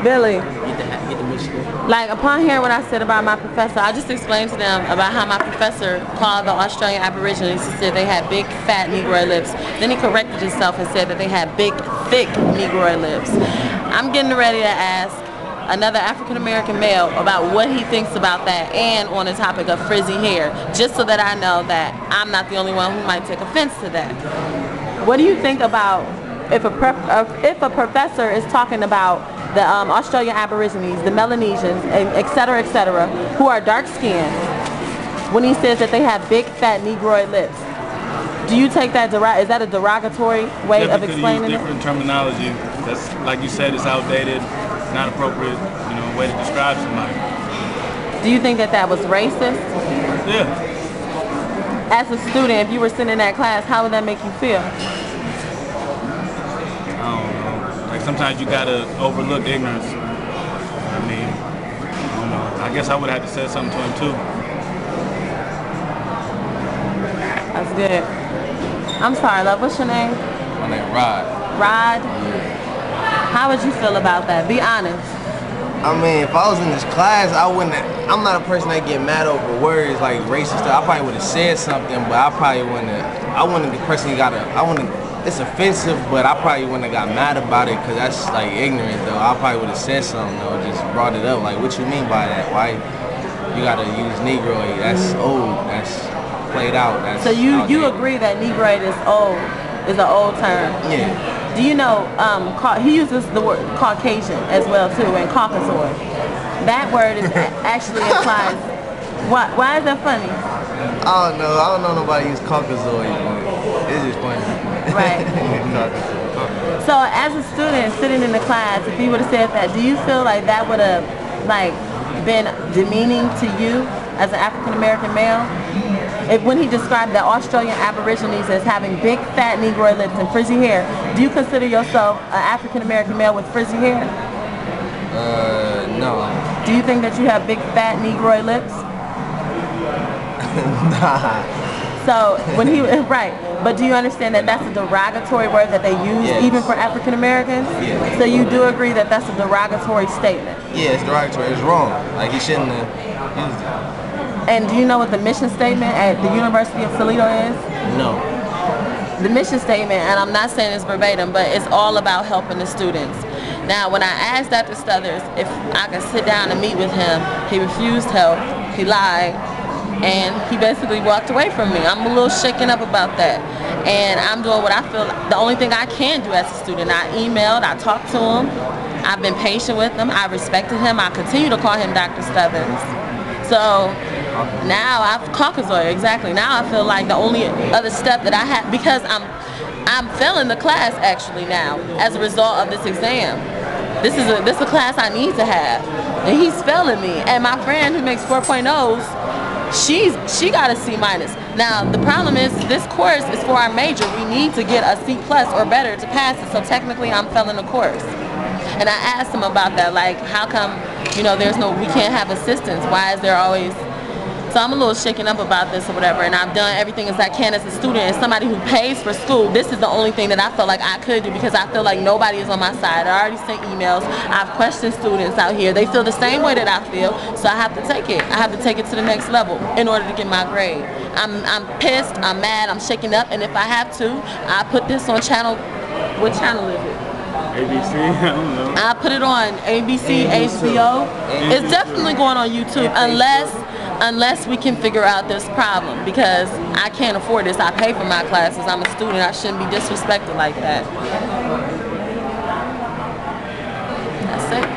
Billy, Get the Michigan. like upon hearing what I said about my professor, I just explained to them about how my professor called the Australian Aborigines. He said they had big, fat Negroid lips. Then he corrected himself and said that they had big, thick Negroid lips. I'm getting ready to ask another African American male about what he thinks about that and on the topic of frizzy hair, just so that I know that I'm not the only one who might take offense to that. What do you think about if a professor is talking about the Australian Aborigines, the Melanesians, et cetera, who are dark-skinned, when he says that they have big, fat Negroid lips? Do you take that, is that a derogatory way of explaining it? Different terminology. That's, like you said, it's outdated, not appropriate, way to describe somebody. Do you think that that was racist? Yeah. As a student, if you were sitting in that class, how would that make you feel? I don't know. Like sometimes you gotta overlook ignorance. I mean, I don't know. I guess I would have to say something to him too. That's good. I'm sorry, love. What's your name? My name Rod. Rod? How would you feel about that? Be honest. I mean, if I was in this class, I'm not a person that get mad over words like racist stuff. I probably would have said something, but I wouldn't the person it's offensive, but I probably wouldn't have got mad about it because that's like ignorant though. I probably would have said something though, just brought it up. Like, what you mean by that? Why you gotta use Negroid? That's old, that's played out. That's so you agree that Negroid is old, is an old term? Yeah. Do you know, he uses the word Caucasian as well too, and Caucasoid. That word is actually implies, why is that funny? I don't know nobody use Caucasoid, but it's just funny. Right. So as a student sitting in the class, if you would have said that, do you feel like that would have been demeaning to you as an African American male? When he described the Australian Aborigines as having big, fat Negroid lips and frizzy hair, do you consider yourself an African American male with frizzy hair? No. Do you think that you have big, fat Negroid lips? Nah. So when right, but do you understand that that's a derogatory word that they use even for African Americans? Yeah. So you do agree that that's a derogatory statement? Yeah, it's derogatory. It's wrong. Like, he shouldn't have used it. And do you know what the mission statement at the University of Toledo is? No. The mission statement, and I'm not saying it's verbatim, but it's all about helping the students. Now, when I asked Dr. Stuthers if I could sit down and meet with him, he refused help, he lied, and he basically walked away from me. I'm a little shaken up about that. And I'm doing what I feel the only thing I can do as a student. I emailed, I talked to him, I've been patient with him, I respected him, I continue to call him Dr. Stuthers. So now I've Caucasoid, exactly. Now I feel like the only other step that I have, because I'm failing the class actually now as a result of this exam. This is a class I need to have, and he's failing me. And my friend who makes 4.0s, she got a C-. Now the problem is this course is for our major. We need to get a C+ or better to pass it. So technically I'm failing the course. And I asked him about that, like, how come, we can't have assistance? Why is there always? So I'm a little shaken up about this or whatever, and I've done everything as I can as a student and somebody who pays for school. This is the only thing that I felt like I could do because I feel like nobody is on my side. I already sent emails. I've questioned students out here. They feel the same way that I feel, so I have to take it. I have to take it to the next level in order to get my grade. I'm pissed, I'm mad, I'm shaken up, and if I have to, I put this on channel, what channel is it? ABC, I don't know. I put it on ABC, HBO. It's definitely going on YouTube unless we can figure out this problem, because I can't afford this. I pay for my classes. I'm a student. I shouldn't be disrespected like that. That's it.